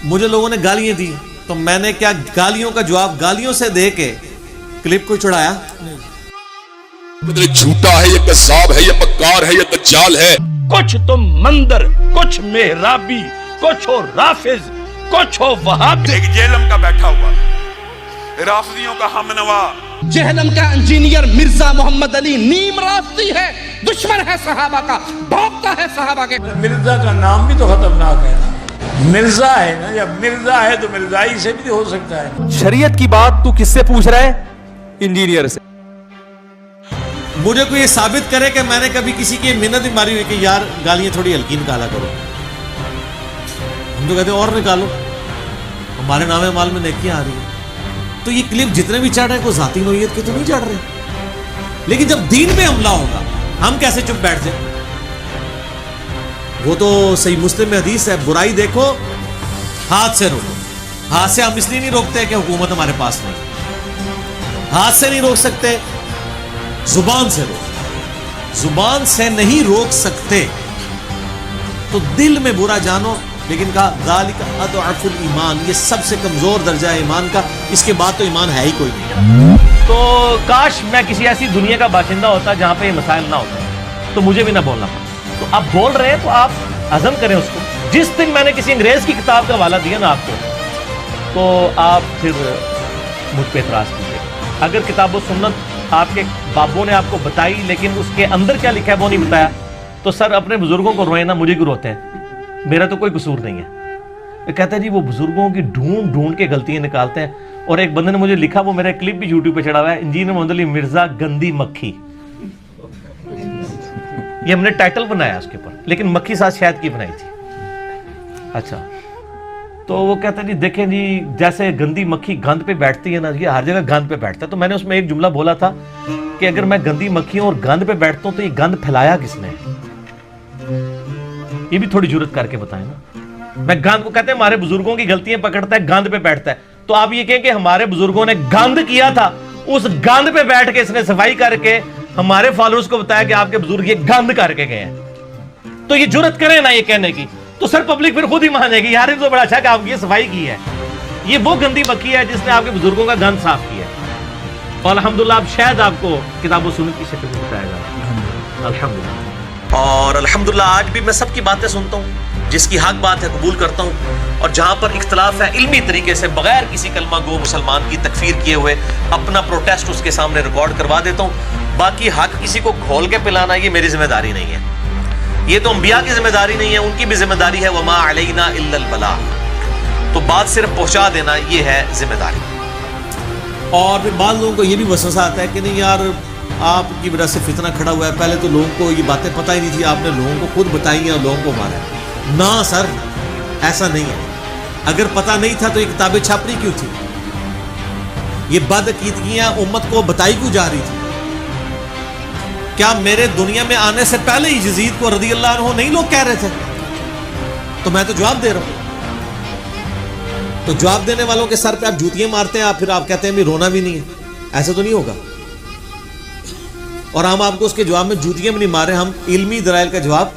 مجھے لوگوں نے گالیاں دی تو میں نے کیا گالیوں کا جواب گالیوں سے دے کے کلپ کو چڑھایا؟ جھوٹا ہے یہ کذاب ہے یہ مکار ہے یہ دجال ہے. کچھ تم مندر، کچھ محرابی، کچھ ہو رافض، کچھ ہو وہابی. ایک جہلم کا بیٹھا ہوا رافضیوں کا ہم نوا. جہنم کا انجینئر مرزا محمد علی نیم رافضی ہے، دشمن ہے صحابہ کا، بھوکتا ہے صحابہ کے. مرزا کا نام بھی تو خطرناک ہے نا. مرزا ہے نا، جب مرزا ہے تو مرزائی سے بھی ہو سکتا ہے. شریعت کی بات تو کس سے پوچھ رہا ہے؟ انجینئر سے. مجھے کوئی یہ ثابت کرے کہ میں نے کبھی کسی کی منت ماری ہوئی کہ یار گالیاں تھوڑی ہلکی نکالا کرو. ہم تو کہتے ہیں اور نکالو، ہمارے نام مال میں نیکیاں آ رہی ہیں. تو یہ کلپ جتنے بھی چڑھ رہے ہیں کوئی ذاتی نوعیت کے تو نہیں چڑھ رہے، لیکن جب دین پہ حملہ ہوگا ہم کیسے چپ بیٹھ جائیں؟ وہ تو صحیح مسلم میں حدیث ہے، برائی دیکھو ہاتھ سے روکو. ہاتھ سے ہم اس لیے نہیں روکتے کہ حکومت ہمارے پاس نہیں، ہاتھ سے نہیں روک سکتے، زبان سے روک. زبان سے نہیں روک سکتے تو دل میں برا جانو، لیکن کہا ذالک اضعف الایمان، یہ سب سے کمزور درجہ ہے ایمان کا، اس کے بعد تو ایمان ہے ہی کوئی نہیں. تو کاش میں کسی ایسی دنیا کا باشندہ ہوتا جہاں پہ یہ مسائل نہ ہوتے تو مجھے بھی نہ بولنا پڑتا. تو آپ بول رہے ہیں تو آپ ہضم کریں اس کو. جس دن میں نے کسی انگریز کی کتاب کا حوالہ دیا نا آپ کو، تو آپ پھر مجھ پہ اعتراض کیجیے. اگر کتاب و سنت آپ کے بابوں نے آپ کو بتائی لیکن اس کے اندر کیا لکھا ہے وہ نہیں بتایا، تو سر اپنے بزرگوں کو روئیں نا، مجھے کیوں روتے ہیں؟ میرا تو کوئی قصور نہیں ہے. کہتا ہے جی وہ بزرگوں کی ڈھونڈ ڈھونڈ کے غلطیاں نکالتے ہیں. اور ایک بندے نے مجھے لکھا، وہ میرا کلپ بھی یوٹیوب پہ چڑھا ہوا ہے، انجینئر محمد علی مرزا گندی مکھی. یہ ہم نے ٹائٹل بنایا اس کے اوپر، لیکن مکھی ساتھ شہد کی بنائی تھی. اچھا تو وہ کہتا ہے جی دیکھیں جی جیسے گندی مکھی گند پہ بیٹھتی ہے نا، یہ ہر جگہ گند پہ بیٹھتا ہے. تو میں نے اس میں ایک جملہ بولا تھا کہ اگر میں گندی مکھی ہوں اور گند پہ بیٹھتا ہوں تو یہ گند پھیلایا کس نے؟ یہ بھی تھوڑی جرت کر کے بتائیں نا. میں گند کو کہتے ہیں ہمارے بزرگوں کی غلطیاں پکڑتا ہے، گند پہ بیٹھتا ہے. تو آپ یہ کہیں کہ ہمارے بزرگوں نے گند کیا تھا، اس گند پہ بیٹھ کے اس نے صفائی کر کے ہمارے فالوورز کو بتایا کہ آپ کے بزرگ یہ گند کر کے گئے ہیں. تو یہ جرت کریں نا یہ کہنے کی، تو سر پبلک پھر خود ہی مانے گی یار یہ تو بڑا اچھا کہ آپ کی یہ صفائی کی ہے. یہ وہ گندی مکھی ہے جس نے آپ کے بزرگوں کا گند صاف کیا ہے. اور الحمدللہ اب شاید آپ کو کتاب و سنت کی شکل میں بتایا گا الحمدللہ. اور الحمدللہ آج بھی میں سب کی باتیں سنتا ہوں، جس کی حق بات ہے قبول کرتا ہوں، اور جہاں پر اختلاف ہے علمی طریقے سے بغیر کسی کلمہ گو مسلمان کی تکفیر کیے ہوئے اپنا پروٹیسٹ اس کے سامنے ریکارڈ کروا دیتا ہوں. باقی حق کسی کو کھول کے پلانا یہ میری ذمہ داری نہیں ہے، یہ تو انبیاء کی ذمہ داری نہیں ہے، ان کی بھی ذمہ داری ہے وما علینا الا البلاغ. تو بات صرف پہنچا دینا یہ ہے ذمہ داری. اور پھر بعض لوگوں کو یہ بھی وسوسہ آتا ہے کہ نہیں یار آپ کی وجہ سے فتنہ کھڑا ہوا ہے، پہلے تو لوگوں کو یہ باتیں پتہ ہی نہیں تھی، آپ نے لوگوں کو خود بتائی ہیں اور لوگوں کو مارا. نہ سر ایسا نہیں ہے. اگر پتہ نہیں تھا تو یہ کتابیں چھاپنی کیوں تھی؟ یہ بد عقیدگیاں امت کو بتائی کیوں جا رہی تھی؟ کیا میرے دنیا میں آنے سے پہلے ہی یزید کو رضی اللہ عنہ نہیں لوگ کہہ رہے تھے؟ تو میں تو جواب دے رہا ہوں. تو جواب دینے والوں کے سر پہ آپ جوتیاں مارتے ہیں، آپ پھر آپ کہتے ہیں بھی رونا بھی نہیں ہے. ایسا تو نہیں ہوگا. اور ہم آپ کو اس کے جواب میں جوتیاں بھی نہیں مار رہے، ہم علمی دلائل کا جواب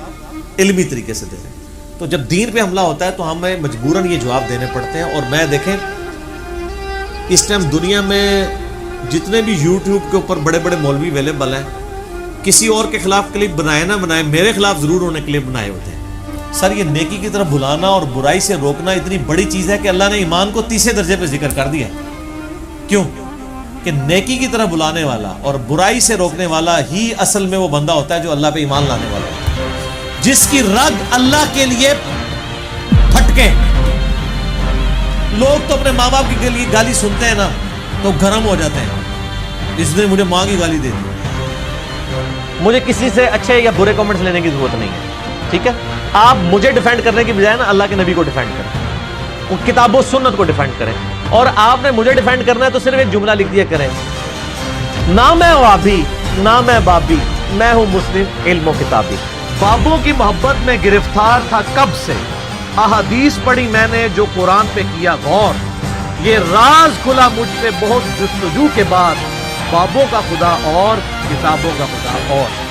علمی طریقے سے دے رہے ہیں. تو جب دین پہ حملہ ہوتا ہے تو ہمیں مجبوراً یہ جواب دینے پڑتے ہیں. اور میں دیکھیں اس ٹائم دنیا میں جتنے بھی یوٹیوب کے اوپر بڑے بڑے مولوی اویلیبل ہیں، کسی اور کے خلاف کلپ بنائے نہ بنائے، میرے خلاف ضرور انہیں کلپ بنائے ہوتے ہیں. سر یہ نیکی کی طرف بلانا اور برائی سے روکنا اتنی بڑی چیز ہے کہ اللہ نے ایمان کو تیسرے درجے پہ ذکر کر دیا. کیوں کہ نیکی کی طرف بلانے والا اور برائی سے روکنے والا ہی اصل میں وہ بندہ ہوتا ہے جو اللہ پہ ایمان لانے والا ہے، جس کی رگ اللہ کے لیے پھٹکے. لوگ تو اپنے ماں باپ کی لیے گالی سنتے ہیں نا تو گرم ہو جاتے ہیں، اس نے مجھے ماں کی گالی دے دی. مجھے کسی سے اچھے یا برے کمنٹس لینے کی ضرورت نہیں ہے، ٹھیک ہے؟ آپ مجھے ڈیفینڈ کرنے کی بجائے نا اللہ کے نبی کو ڈیفینڈ کریں، کتاب و سنت کو ڈیفینڈ کریں. اور آپ نے مجھے ڈیفینڈ کرنا ہے تو صرف ایک جملہ لکھ دیا کریں، نہ میں وابی نہ میں بابی، میں ہوں مسلم علم و کتابی. بابوں کی محبت میں گرفتار تھا کب سے، احادیث پڑھی میں نے جو قرآن پہ کیا غور، یہ راز کھلا مجھ پہ بہت جستجو کے بعد، بابوں کا خدا اور کتابوں کا خدا اور.